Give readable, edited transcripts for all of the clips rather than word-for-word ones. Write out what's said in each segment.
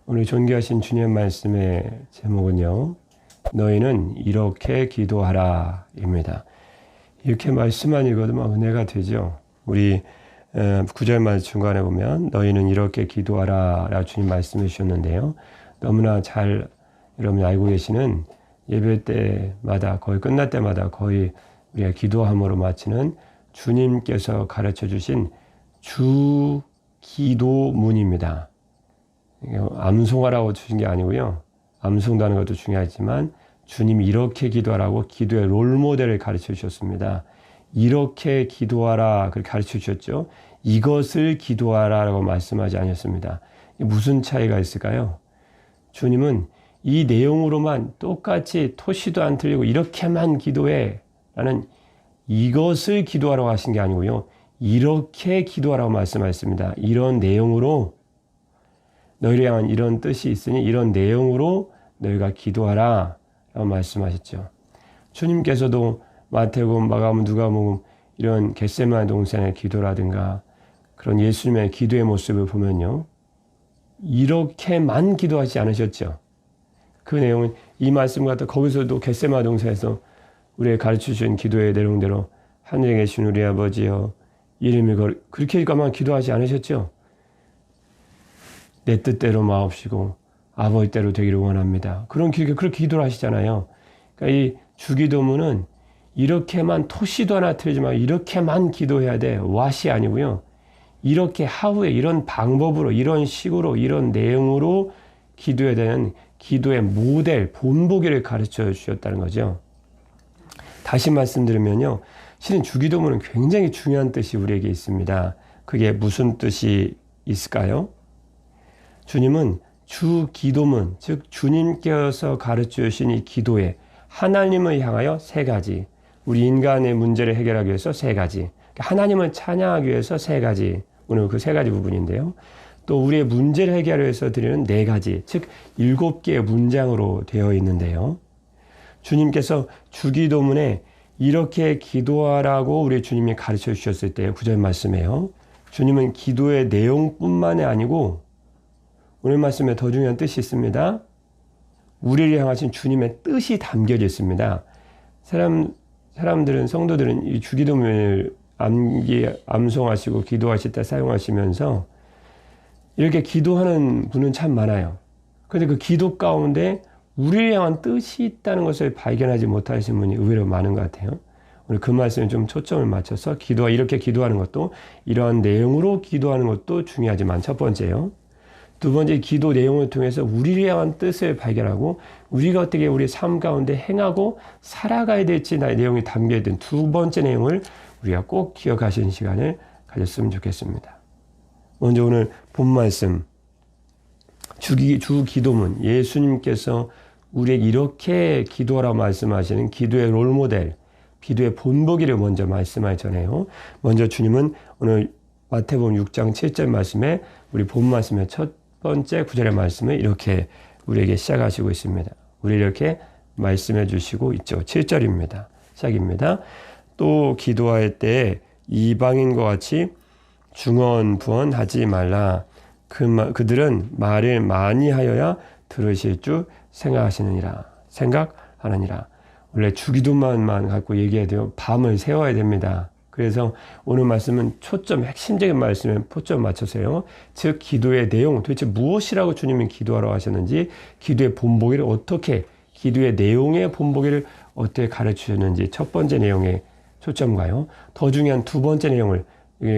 오늘 존귀하신 주님의 말씀의 제목은요, 너희는 이렇게 기도하라 입니다. 이렇게 말씀만 읽어도 막 은혜가 되죠. 우리 9절 말 중간에 보면 너희는 이렇게 기도하라 라고 주님 말씀해 주셨는데요. 너무나 잘 여러분이 알고 계시는 예배 때마다 거의 끝날 때마다 거의 우리가 기도함으로 마치는 주님께서 가르쳐 주신 주 기도문입니다. 암송하라고 주신 게 아니고요. 암송도 하는 것도 중요하지만 주님이 이렇게 기도하라고 기도의 롤모델을 가르쳐 주셨습니다. 이렇게 기도하라 그렇게 가르쳐 주셨죠. 이것을 기도하라라고 말씀하지 않았습니다. 무슨 차이가 있을까요? 주님은 이 내용으로만 똑같이 토시도 안 틀리고 이렇게만 기도해 라는 이것을 기도하라고 하신 게 아니고요. 이렇게 기도하라고 말씀하셨습니다. 이런 내용으로 너희를 향한 이런 뜻이 있으니 이런 내용으로 너희가 기도하라 라고 말씀하셨죠. 주님께서도 마태복음, 마가복음, 누가복음 이런 겟세마네 동산의 기도라든가 그런 예수님의 기도의 모습을 보면요. 이렇게만 기도하지 않으셨죠. 그 내용은 이 말씀 같아 거기서도 겟세마네 동산에서 우리에게 가르쳐 주신 기도의 내용대로 하늘에 계신 우리 아버지여 이름이 그렇게만 기도하지 않으셨죠. 내 뜻대로 마옵시고 아버지 때로 되기를 원합니다. 그렇게 기도를 하시잖아요. 그러니까 이 주기도문은 이렇게만 토시도 하나 틀리지 말고 이렇게만 기도해야 돼. 왓이 아니고요. 이렇게 하우에 이런 방법으로 이런 식으로 이런 내용으로 기도해야 되는 기도의 모델, 본보기를 가르쳐 주셨다는 거죠. 다시 말씀드리면요. 실은 주기도문은 굉장히 중요한 뜻이 우리에게 있습니다. 그게 무슨 뜻이 있을까요? 주님은 주기도문, 즉 주님께서 가르쳐 주신 이 기도에 하나님을 향하여 세 가지, 우리 인간의 문제를 해결하기 위해서 세 가지, 하나님을 찬양하기 위해서 세 가지, 오늘 그 세 가지 부분인데요. 또 우리의 문제를 해결하기 위해서 드리는 네 가지, 즉 7개의 문장으로 되어 있는데요. 주님께서 주기도문에 이렇게 기도하라고 우리 주님이 가르쳐 주셨을 때 9절 말씀에요. 주님은 기도의 내용뿐만이 아니고 오늘 말씀에 더 중요한 뜻이 있습니다. 우리를 향하신 주님의 뜻이 담겨져 있습니다. 사람들은, 성도들은 이 주기도문을 암송하시고 기도하실 때 사용하시면서 이렇게 기도하는 분은 참 많아요. 그런데 그 기도 가운데 우리를 향한 뜻이 있다는 것을 발견하지 못하시는 분이 의외로 많은 것 같아요. 오늘 그 말씀에 좀 초점을 맞춰서 이렇게 기도하는 것도 이러한 내용으로 기도하는 것도 중요하지만 첫 번째요. 두 번째 기도 내용을 통해서 우리를 향한 뜻을 발견하고 우리가 어떻게 우리 삶 가운데 행하고 살아가야 될지 내용이 담겨있던 두 번째 내용을 우리가 꼭 기억하시는 시간을 가졌으면 좋겠습니다. 먼저 오늘 본 말씀 주기도문 예수님께서 우리에게 이렇게 기도하라고 말씀하시는 기도의 롤모델 기도의 본보기를 먼저 말씀하잖아요. 먼저 주님은 오늘 마태복음 6장 7절 말씀에 우리 본 말씀의 첫 번째 9절의 말씀을 이렇게 우리에게 시작하시고 있습니다. 우리 이렇게 말씀해 주시고 있죠. 7절입니다. 시작입니다. 또 기도할 때 이방인과 같이 중언부언하지 말라. 그들은 말을 많이 하여야 들으실 줄 생각하느니라. 원래 주기도만만 갖고 얘기해야 돼요. 밤을 새워야 됩니다. 그래서 오늘 말씀은 핵심적인 말씀에 포점 맞춰서요. 즉 기도의 내용, 도대체 무엇이라고 주님이 기도하라고 하셨는지, 기도의 본보기를 기도의 내용의 본보기를 어떻게 가르치셨는지 첫 번째 내용에 초점 가요. 더 중요한 두 번째 내용을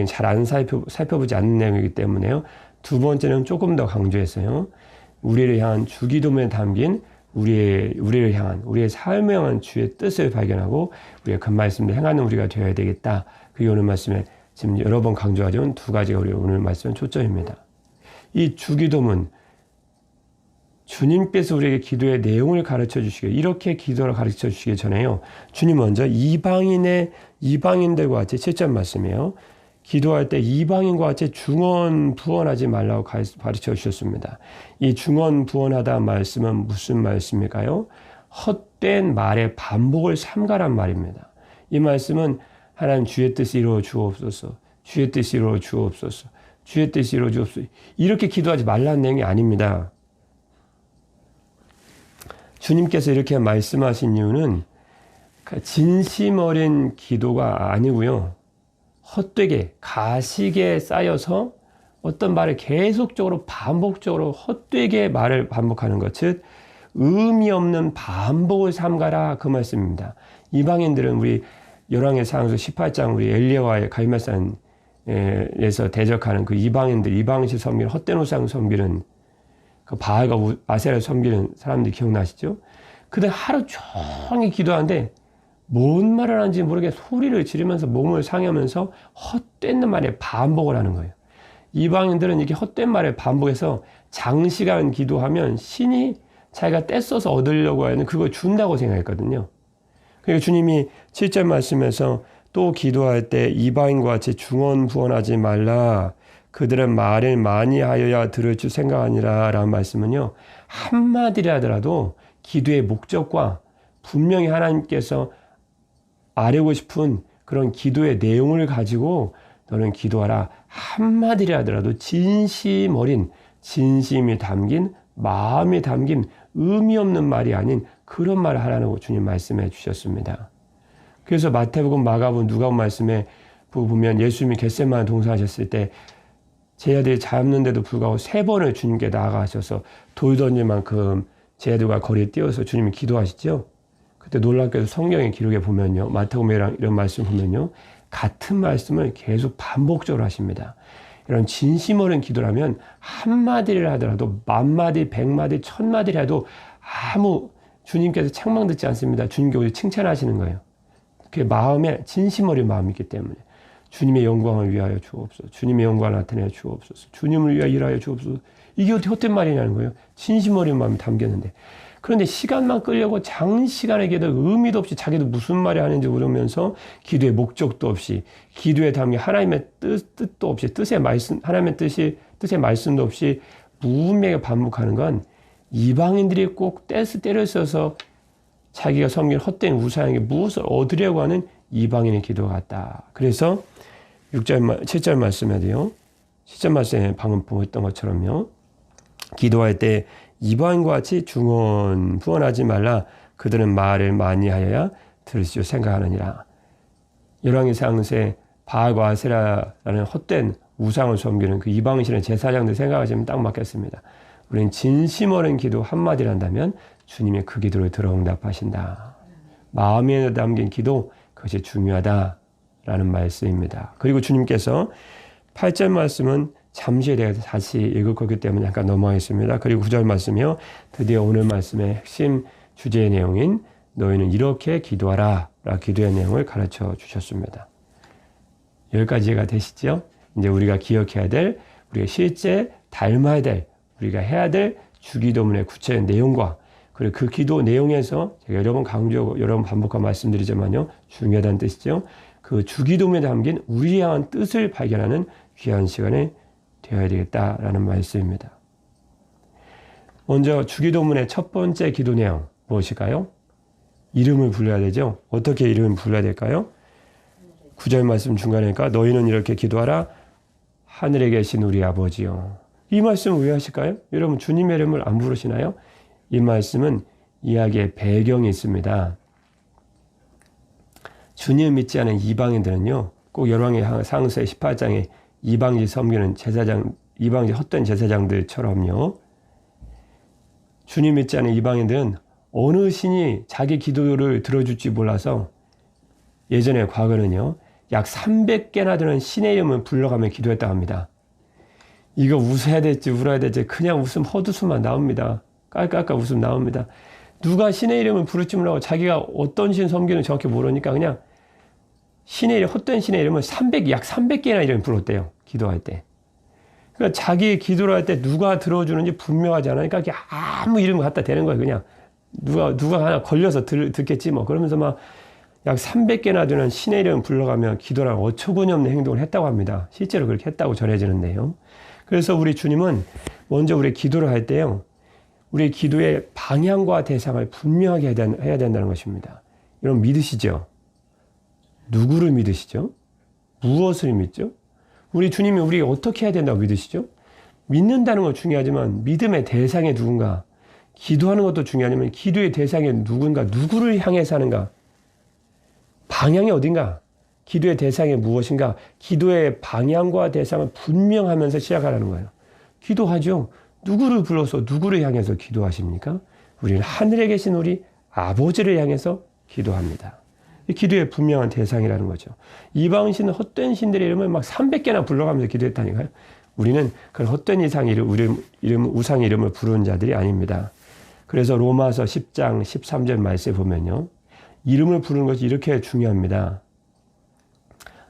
잘 안 살펴보지 않는 내용이기 때문에요. 두 번째는 조금 더 강조했어요. 우리를 향한 주기도문에 담긴 우리를 향한 우리의 삶을 향한 주의 뜻을 발견하고 우리가 그 말씀을 행하는 우리가 되어야 되겠다. 그게 오늘 말씀에 지금 여러 번 강조하지만 두 가지가 우리 오늘 말씀의 초점입니다. 이 주기도문 주님께서 우리에게 기도의 내용을 가르쳐 주시기 이렇게 기도를 가르쳐 주시기 전에요. 주님 먼저 이방인들과 같이 7절 말씀이에요. 기도할 때 이방인과 같이 중언부언하지 말라고 가르쳐 주셨습니다. 이 중언부언하다 말씀은 무슨 말씀일까요? 헛된 말의 반복을 삼가란 말입니다. 이 말씀은 하나님 주의 뜻이 이루어 주옵소서, 주의 뜻이 이루어 주옵소서, 주의 뜻이 이루어 주옵소서 이렇게 기도하지 말라는 내용이 아닙니다. 주님께서 이렇게 말씀하신 이유는 진심 어린 기도가 아니고요. 헛되게 가식에 쌓여서 어떤 말을 계속적으로 반복적으로 헛되게 말을 반복하는 것, 즉 의미 없는 반복을 삼가라, 그 말씀입니다. 이방인들은 우리 열왕의 상수 18장 우리 엘리야와의 갈멜산에서 대적하는 그 이방인들, 이방식 섬기는 헛된 우상 섬기는 그 바알과 아세라 섬기는 사람들이 기억나시죠? 그들 하루 종일 기도하는데 뭔 말을 하는지 모르게 소리를 지르면서 몸을 상하면서 헛된 말에 반복을 하는 거예요. 이방인들은 이렇게 헛된 말에 반복해서 장시간 기도하면 신이 자기가 떼써서 얻으려고 하는 그걸 준다고 생각했거든요. 그러니까 주님이 7절 말씀에서 또 기도할 때 이방인과 같이 중언부언하지 말라. 그들은 말을 많이 하여야 들을 줄 생각하니라 라는 말씀은요. 한마디라 하더라도 기도의 목적과 분명히 하나님께서 아뢰고 싶은 그런 기도의 내용을 가지고 너는 기도하라. 한마디라 하더라도 진심 어린, 진심이 담긴, 마음이 담긴 의미 없는 말이 아닌 그런 말을 하라고 주님 말씀해 주셨습니다. 그래서 마태복음, 마가복음, 누가복음 말씀에 보면 예수님이 겟세마네 동산하셨을 때 제자들이 잡는데도 불구하고 3번을 주님께 나아가셔서 돌 던질 만큼 제자들과 거리에 뛰어서 주님이 기도하시죠. 그때 놀랍게도 성경의 기록에 보면요, 마태복음이랑 이런 말씀 보면요, 같은 말씀을 계속 반복적으로 하십니다. 이런 진심 어린 기도라면 한마디를 하더라도 만마디, 100마디, 1000마디라도 아무 주님께서 책망 듣지 않습니다. 주님께 오히려 칭찬하시는 거예요. 그 마음에 진심 어린 마음이 있기 때문에 주님의 영광을 위하여 주옵소서. 주님의 영광을 나타내어 주옵소서. 주님을 위하여 일하여 주옵소서. 이게 어떻게 헛된 말이냐는 거예요. 진심 어린 마음이 담겼는데. 그런데 시간만 끌려고 장시간에 기도 의미도 없이 자기도 무슨 말이 하는지 모르면서 기도의 목적도 없이 기도에 담긴 하나님의 뜻도 없이 뜻의 말씀, 하나님의 뜻의 말씀도 없이 무분명하게 반복하는 건 이방인들이 꼭 때를 써서 자기가 섬긴 헛된 우상에게 무엇을 얻으려고 하는 이방인의 기도 같다. 그래서 7절 말씀에도요. 7절 말씀에 방금 보았던 것처럼요. 기도할 때 이방인과 같이 중언부언하지 말라. 그들은 말을 많이 하여야 들을 줄 생각하느니라. 열왕의 상세 바알과 아세라라는 헛된 우상을 섬기는 그 이방신의 제사장들 생각하시면 딱 맞겠습니다. 우리는 진심 어린 기도 한마디를 한다면 주님의 그 기도를 들어 응답하신다. 마음에 담긴 기도, 그것이 중요하다라는 말씀입니다. 그리고 주님께서 8절 말씀은 잠시 내가 다시 읽을 거기 때문에 잠깐 넘어가겠습니다. 그리고 9절 말씀이요. 드디어 오늘 말씀의 핵심 주제의 내용인 너희는 이렇게 기도하라 라 기도의 내용을 가르쳐 주셨습니다. 여기까지가 되시죠? 이제 우리가 기억해야 될, 우리가 실제 닮아야 될, 우리가 해야 될 주기도문의 구체적인 내용과 그리고 그 기도 내용에서 제가 여러 번 강조하고 여러 번 반복하고 말씀드리지만요. 중요하다는 뜻이죠. 그 주기도문에 담긴 우리에 향한 뜻을 발견하는 귀한 시간이 되어야 되겠다라는 말씀입니다. 먼저 주기도문의 첫 번째 기도 내용 무엇일까요? 이름을 불러야 되죠. 어떻게 이름을 불러야 될까요? 9절 말씀 중간에니까 너희는 이렇게 기도하라. 하늘에 계신 우리 아버지요. 이 말씀을 왜 하실까요? 여러분 주님의 이름을 안 부르시나요? 이 말씀은 이야기의 배경이 있습니다. 주님을 믿지 않은 이방인들은요. 꼭 열왕의 상세 18장에 이방지 섬기는 제사장, 이방지 헛된 제사장들처럼요. 주님 믿지 않은 이방인들은 어느 신이 자기 기도를 들어줄지 몰라서 예전에 과거는요. 약 300개나 되는 신의 이름을 불러가며 기도했다고 합니다. 이거 웃어야 될지 울어야 될지 그냥 웃음 헛웃음만 나옵니다. 깔깔깔 웃음 나옵니다. 누가 신의 이름을 부를지 몰라고 자기가 어떤 신 섬기는 정확히 모르니까 그냥 신의 이름, 헛된 신의 이름을 약 300개나 이름을 불렀대요. 기도할 때. 그러니까 자기 기도를 할 때 누가 들어주는지 분명하지 않으니까 아무 이름을 갖다 대는 거예요. 그냥 누가 하나 걸려서 듣겠지 뭐. 그러면서 막 약 300개나 되는 신의 이름을 불러가며 기도를 어처구니 없는 행동을 했다고 합니다. 실제로 그렇게 했다고 전해지는데요. 그래서 우리 주님은 먼저 우리 기도를 할 때요. 우리 기도의 방향과 대상을 분명하게 해야 된다는 것입니다. 여러분 믿으시죠? 누구를 믿으시죠? 무엇을 믿죠? 우리 주님이 우리가 어떻게 해야 된다고 믿으시죠? 믿는다는 건 중요하지만 믿음의 대상이 누군가, 기도하는 것도 중요하지만 기도의 대상이 누구를 향해서 하는가? 방향이 어딘가? 기도의 대상이 무엇인가? 기도의 방향과 대상을 분명하면서 시작하라는 거예요. 기도하죠. 누구를 불러서 누구를 향해서 기도하십니까? 우리는 하늘에 계신 우리 아버지를 향해서 기도합니다. 기도의 분명한 대상이라는 거죠. 이방신은 헛된 신들의 이름을 막 300개나 불러가면서 기도했다니까요. 우리는 그런 헛된 우상 이름을 부르는 자들이 아닙니다. 그래서 로마서 10장 13절 말씀에 보면요. 이름을 부르는 것이 이렇게 중요합니다.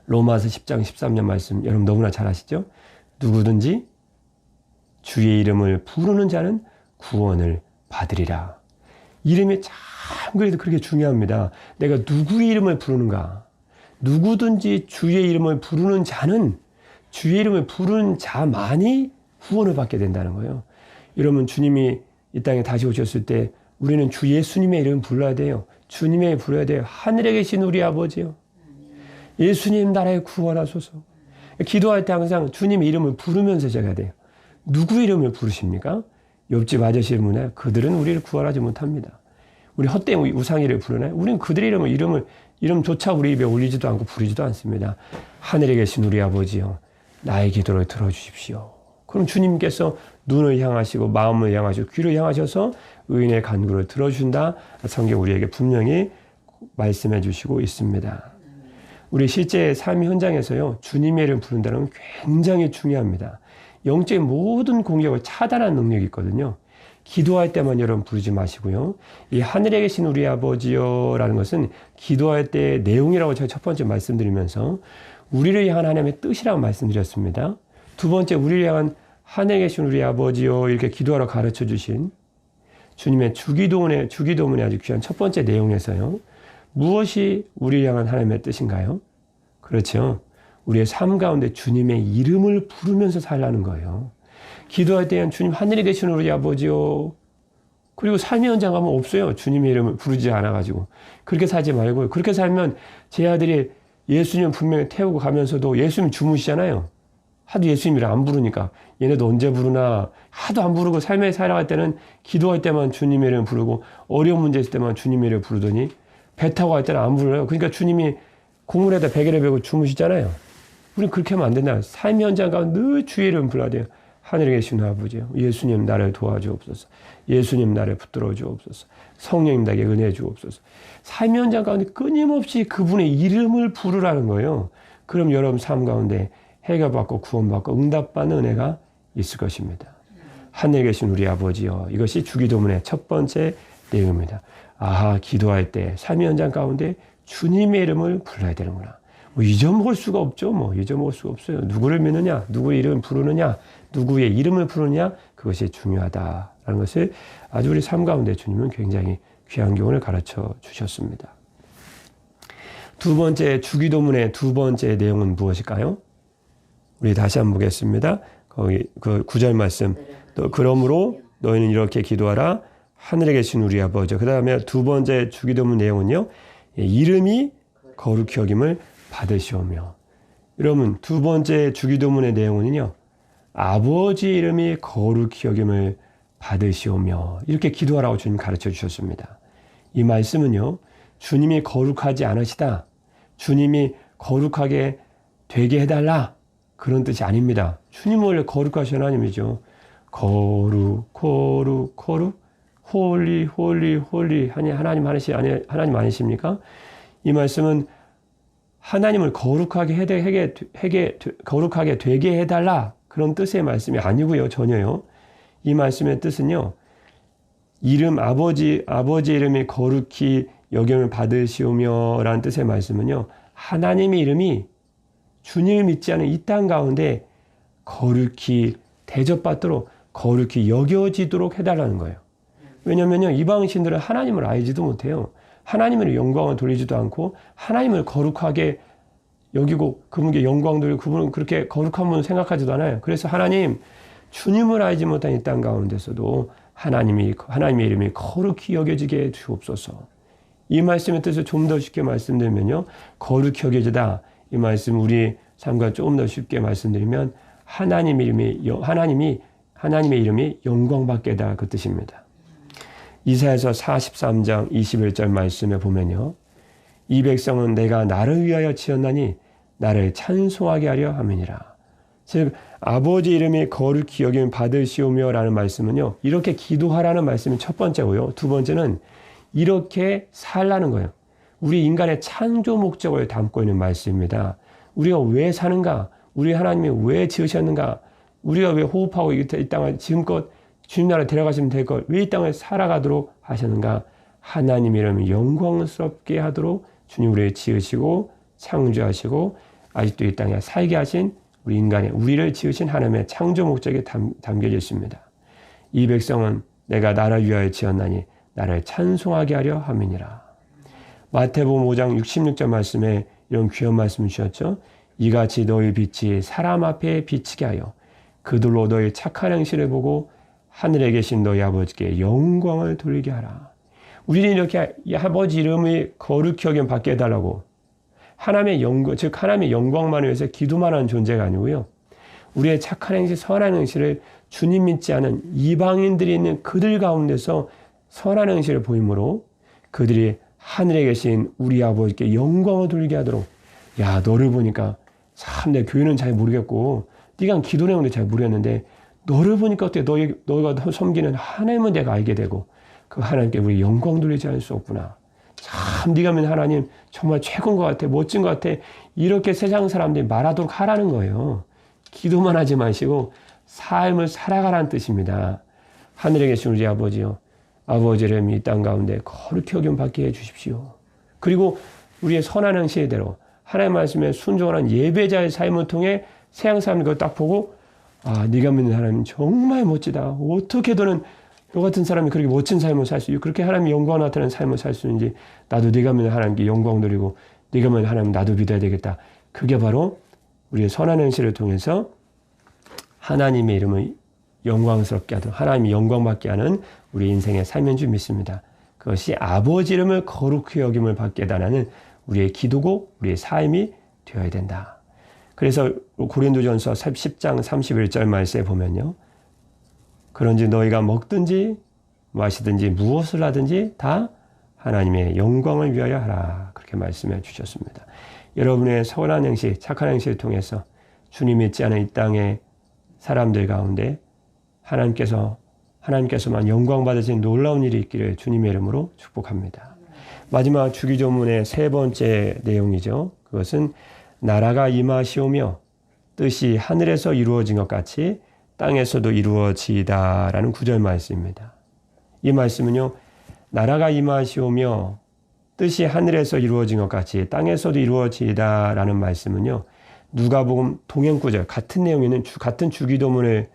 로마서 10장 13절 말씀 여러분 너무나 잘 아시죠? 누구든지 주의 이름을 부르는 자는 구원을 받으리라. 이름이 참 그래도 그렇게 중요합니다. 내가 누구의 이름을 부르는가? 누구든지 주의 이름을 부르는 자는 주의 이름을 부르는 자만이 구원을 받게 된다는 거예요. 여러분 주님이 이 땅에 다시 오셨을 때 우리는 주 예수님의 이름 불러야 돼요. 주님의 이름 불러야 돼요. 하늘에 계신 우리 아버지요. 예수님 나라에 구원하소서. 기도할 때 항상 주님의 이름을 부르면서 제가 돼요. 누구 이름을 부르십니까? 옆집 아저씨 이름을 그들은 우리를 구원하지 못합니다. 우리 헛된 우상이를 부르나요? 우리는 그들의 이름조차 우리 입에 올리지도 않고 부르지도 않습니다. 하늘에 계신 우리 아버지요. 나의 기도를 들어주십시오. 그럼 주님께서 눈을 향하시고 마음을 향하시고 귀를 향하셔서 의인의 간구를 들어준다. 성경 우리에게 분명히 말씀해 주시고 있습니다. 우리 실제 삶의 현장에서요. 주님의 이름 부른다는 건 굉장히 중요합니다. 영적인 모든 공격을 차단하는 능력이 있거든요. 기도할 때만 여러분 부르지 마시고요. 이 하늘에 계신 우리 아버지요라는 것은 기도할 때의 내용이라고 제가 첫 번째 말씀드리면서 우리를 향한 하나님의 뜻이라고 말씀드렸습니다. 두 번째 우리를 향한 하늘에 계신 우리 아버지요 이렇게 기도하러 가르쳐 주신 주님의 주기도문의 아주 귀한 첫 번째 내용에서요. 무엇이 우리를 향한 하나님의 뜻인가요? 그렇죠. 우리의 삶 가운데 주님의 이름을 부르면서 살라는 거예요. 기도할 때는 주님 하늘에 계신 우리 아버지요. 그리고 삶의 현장 가면 없어요. 주님의 이름을 부르지 않아가지고. 그렇게 살지 말고요. 그렇게 살면 제 아들이 예수님 분명히 태우고 가면서도 예수님 주무시잖아요. 하도 예수님을 안 부르니까 얘네도 언제 부르나 하도 안 부르고 삶에 살아갈 때는 기도할 때만 주님의 이름을 부르고 어려운 문제 있을 때만 주님의 이름을 부르더니 배 타고 갈 때는 안 불러요. 그러니까 주님이 공문에다 베개를 베고 주무시잖아요. 우리는 그렇게 하면 안 된다. 삶의 현장 가운데 늘 주의 이름 불러야 돼요. 하늘에 계신 아버지요. 예수님 나를 도와주옵소서. 예수님 나를 붙들어 주옵소서. 성령님 나에게 은혜 주옵소서. 삶의 현장 가운데 끊임없이 그분의 이름을 부르라는 거예요. 그럼 여러분 삶 가운데 해결받고 구원받고 응답받는 은혜가 있을 것입니다. 하늘에 계신 우리 아버지요. 이것이 주기도문의 첫 번째 내용입니다. 아하, 기도할 때 삶의 현장 가운데 주님의 이름을 불러야 되는구나. 잊어먹을 수가 없죠. 잊어먹을 수가 없어요. 누구를 믿느냐, 누구의 이름을 부르느냐, 누구의 이름을 부르느냐, 그것이 중요하다라는 것을 아주 우리 삶 가운데 주님은 굉장히 귀한 교훈을 가르쳐 주셨습니다. 두 번째, 주기도문의 두 번째 내용은 무엇일까요? 우리 다시 한번 보겠습니다. 거기 그 9절 말씀. 그러므로 너희는 이렇게 기도하라. 하늘에 계신 우리 아버지. 그 다음에 두 번째 주기도문 내용은요. 이름이 거룩히 여김을 받으시오며. 여러분 두 번째 주기도문의 내용은요. 아버지 이름이 거룩히 여김을 받으시오며. 이렇게 기도하라고 주님 가르쳐 주셨습니다. 이 말씀은요. 주님이 거룩하지 않으시다. 주님이 거룩하게 되게 해달라. 그런 뜻이 아닙니다. 주님은 원래 거룩하신 하나님이죠. 거룩, 홀리, 하나님 아니십니까? 이 말씀은 하나님을 거룩하게 거룩하게 되게 해달라. 그런 뜻의 말씀이 아니고요. 전혀요. 이 말씀의 뜻은요. 아버지 이름이 거룩히 여김을 받으시오며 라는 뜻의 말씀은요. 하나님의 이름이 주님을 믿지 않은 이 땅 가운데 거룩히 대접받도록 거룩히 여겨지도록 해달라는 거예요. 왜냐면요, 이방신들은 하나님을 알지도 못해요. 하나님의 영광을 돌리지도 않고 하나님을 거룩하게 여기고 그분께 영광 돌리고 그분은 그렇게 거룩한 분 생각하지도 않아요. 그래서 하나님, 주님을 알지 못한 이 땅 가운데서도 하나님의 이름이 거룩히 여겨지게 해 주옵소서. 이 말씀의 뜻을 좀 더 쉽게 말씀드리면요, 거룩히 여겨지다. 이 말씀 우리 삶과 조금 더 쉽게 말씀드리면 하나님의 이름이 영광받게 해다 그 뜻입니다. 이사야서 43장 21절 말씀에 보면요. 이 백성은 내가 나를 위하여 지었나니 나를 찬송하게 하려 함이니라. 즉 아버지 이름이 거룩히 여김을 받으시오며 라는 말씀은요. 이렇게 기도하라는 말씀이 첫 번째고요. 두 번째는 이렇게 살라는 거예요. 우리 인간의 창조 목적을 담고 있는 말씀입니다. 우리가 왜 사는가? 우리 하나님이 왜 지으셨는가? 우리가 왜 호흡하고 이 땅을 지금껏 주님 나라 데려가시면 될 걸 왜 이 땅을 살아가도록 하셨는가? 하나님 이름을 영광스럽게 하도록 주님 우리를 지으시고 창조하시고 아직도 이 땅에 살게 하신 우리 인간의 우리를 지으신 하나님의 창조 목적이 담겨져 있습니다. 이 백성은 내가 나를 위하여 지었나니 나를 찬송하게 하려 함이니라. 마태복음 5장 66절 말씀에 이런 귀한 말씀을 주셨죠. 이같이 너희 빛이 사람 앞에 비치게 하여 그들로 너희 착한 행실을 보고 하늘에 계신 너희 아버지께 영광을 돌리게 하라. 우리는 이렇게 아버지 이름이 거룩히 여김 받게 해달라고 하나님의 영광, 즉 하나님의 영광만을 위해서 기도만 하는 존재가 아니고요. 우리의 착한 행실, 선한 행실을 주님 믿지 않은 이방인들이 있는 그들 가운데서 선한 행실을 보임으로 그들이 하늘에 계신 우리 아버지께 영광을 돌리게 하도록 야 너를 보니까 참 내 교회는 잘 모르겠고 네가 기도 내용도 잘 모르겠는데 너를 보니까 어때 너가 섬기는 하나님은 내가 알게 되고 그 하나님께 우리 영광 돌리지 않을 수 없구나. 참 네가 믿는 하나님 정말 최고인 것 같아. 멋진 것 같아. 이렇게 세상 사람들이 말하도록 하라는 거예요. 기도만 하지 마시고 삶을 살아가라는 뜻입니다. 하늘에 계신 우리 아버지요. 아버지 이름이 이 땅 가운데 거룩히 여김 받게 해주십시오. 그리고 우리의 선한 행실대로 하나님 말씀에 순종하는 예배자의 삶을 통해 세상 사람들 딱 보고 아 네가 믿는 하나님 정말 멋지다. 어떻게 너는 너 같은 사람이 그렇게 멋진 삶을 살 수 있고 그렇게 하나님의 영광 나타나는 삶을 살 수 있는지 나도 네가 믿는 하나님께 영광 드리고 네가 믿는 하나님 나도 믿어야 되겠다. 그게 바로 우리의 선한 행실을 통해서 하나님의 이름을 영광스럽게 하도록 하나님이 영광받게 하는 우리 인생의 삶인 줄 믿습니다. 그것이 아버지 이름을 거룩히 여김을 받게 해달라는 우리의 기도고 우리의 삶이 되어야 된다. 그래서 고린도전서 10장 31절 말씀에 보면요. 그런지 너희가 먹든지 마시든지 무엇을 하든지 다 하나님의 영광을 위하여 하라. 그렇게 말씀해 주셨습니다. 여러분의 선한 행실, 착한 행실을 통해서 주님 믿지 않은 이 땅의 사람들 가운데 하나님께서만 영광 받으신 놀라운 일이 있기를 주님의 이름으로 축복합니다. 마지막 주기도문의 세 번째 내용이죠. 그것은 나라가 임하시오며 뜻이 하늘에서 이루어진 것 같이 땅에서도 이루어지이다라는 구절 말씀입니다. 이 말씀은요. 나라가 임하시오며 뜻이 하늘에서 이루어진 것 같이 땅에서도 이루어지이다라는 말씀은요. 누가복음 동행 구절 같은 내용이 있는 같은 주기도문을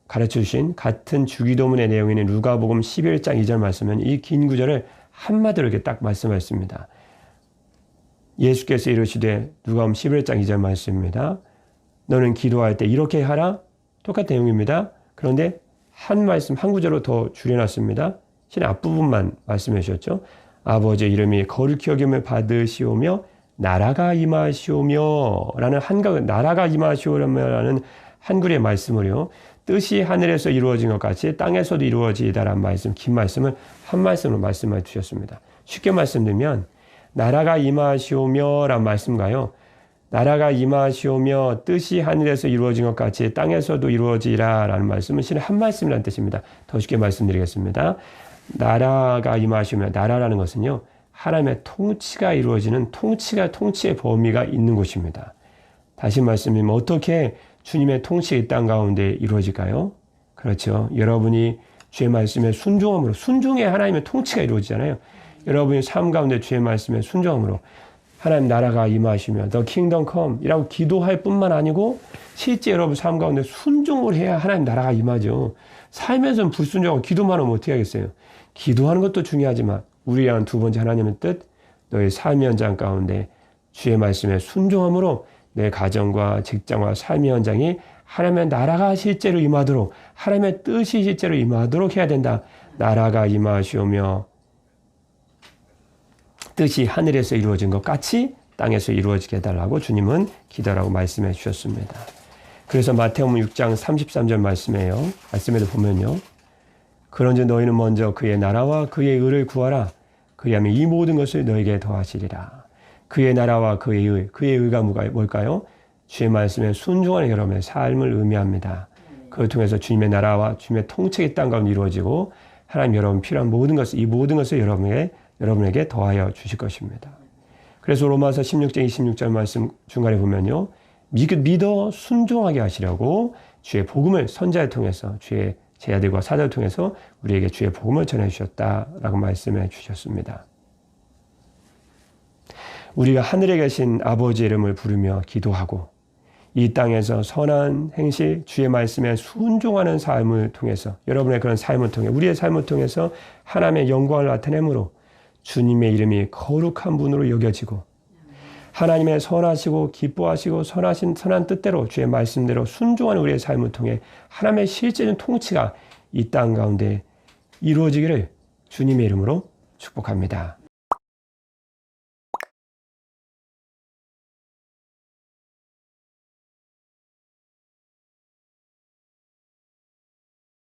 가르쳐 주신 같은 주기도문의 내용이 있는 누가복음 11장 2절 말씀은 이 긴 구절을 한마디로 이렇게 딱 말씀하셨습니다. 예수께서 이르시되 누가복음 11장 2절 말씀입니다. 너는 기도할 때 이렇게 하라. 똑같은 내용입니다. 그런데 한 말씀 한 구절로 더 줄여놨습니다. 신의 앞부분만 말씀해 주셨죠. 아버지의 이름이 거룩히 여김을 받으시오며 나라가 임하시오며 라는 나라가 임하시오며라는 한글의 말씀을요. 뜻이 하늘에서 이루어진 것 같이 땅에서도 이루어지이다라는 말씀, 긴 말씀을 한 말씀으로 말씀해 주셨습니다. 쉽게 말씀드리면 나라가 임하시오며 라는 말씀과요. 나라가 임하시오며 뜻이 하늘에서 이루어진 것 같이 땅에서도 이루어지라 라는 말씀은 실은 한 말씀이라는 뜻입니다. 더 쉽게 말씀드리겠습니다. 나라가 임하시오며 나라라는 것은요. 하나님의 통치가 이루어지는 통치의 범위가 있는 곳입니다. 다시 말씀드리면 어떻게 주님의 통치가 이 땅 가운데 이루어질까요? 그렇죠. 여러분이 주의 말씀에 순종함으로 순종해야 하나님의 통치가 이루어지잖아요. 여러분이 삶 가운데 주의 말씀에 순종함으로 하나님 나라가 임하시며 The Kingdom Come 이라고 기도할 뿐만 아니고 실제 여러분 삶 가운데 순종을 해야 하나님 나라가 임하죠. 삶에서는 불순종하고 기도만 하면 어떻게 하겠어요? 기도하는 것도 중요하지만 우리의 한 두 번째 하나님의 뜻 너의 삶의 현장 가운데 주의 말씀에 순종함으로 내 가정과 직장과 삶의 현장이 하나님의 나라가 실제로 임하도록 하나님의 뜻이 실제로 임하도록 해야 된다. 나라가 임하시오며 뜻이 하늘에서 이루어진 것 같이 땅에서 이루어지게 해달라고 주님은 기도라고 말씀해 주셨습니다. 그래서 마태복음 6장 33절 말씀에도 보면요. 그런즉 너희는 먼저 그의 나라와 그의 의를 구하라. 그리하면 이 모든 것을 너에게 더하시리라. 그의 나라와 그의 의, 그의 의가 뭘까요? 주의 말씀에 순종하는 여러분의 삶을 의미합니다. 그걸 통해서 주님의 나라와 주님의 통치의 땅 가운데 이루어지고 하나님 여러분 필요한 모든 것을, 이 모든 것을 여러분에게 더하여 주실 것입니다. 그래서 로마서 16장 26절 말씀 중간에 보면요. 믿어 순종하게 하시려고 주의 복음을 선자를 통해서 주의 제자들과 사도를 통해서 우리에게 주의 복음을 전해주셨다라고 말씀해 주셨습니다. 우리가 하늘에 계신 아버지의 이름을 부르며 기도하고 이 땅에서 선한 행실, 주의 말씀에 순종하는 삶을 통해서 여러분의 그런 삶을 통해 우리의 삶을 통해서 하나님의 영광을 나타내므로 주님의 이름이 거룩한 분으로 여겨지고 하나님의 선하시고 기뻐하시고 선한 뜻대로 주의 말씀대로 순종하는 우리의 삶을 통해 하나님의 실제적인 통치가 이 땅 가운데 이루어지기를 주님의 이름으로 축복합니다.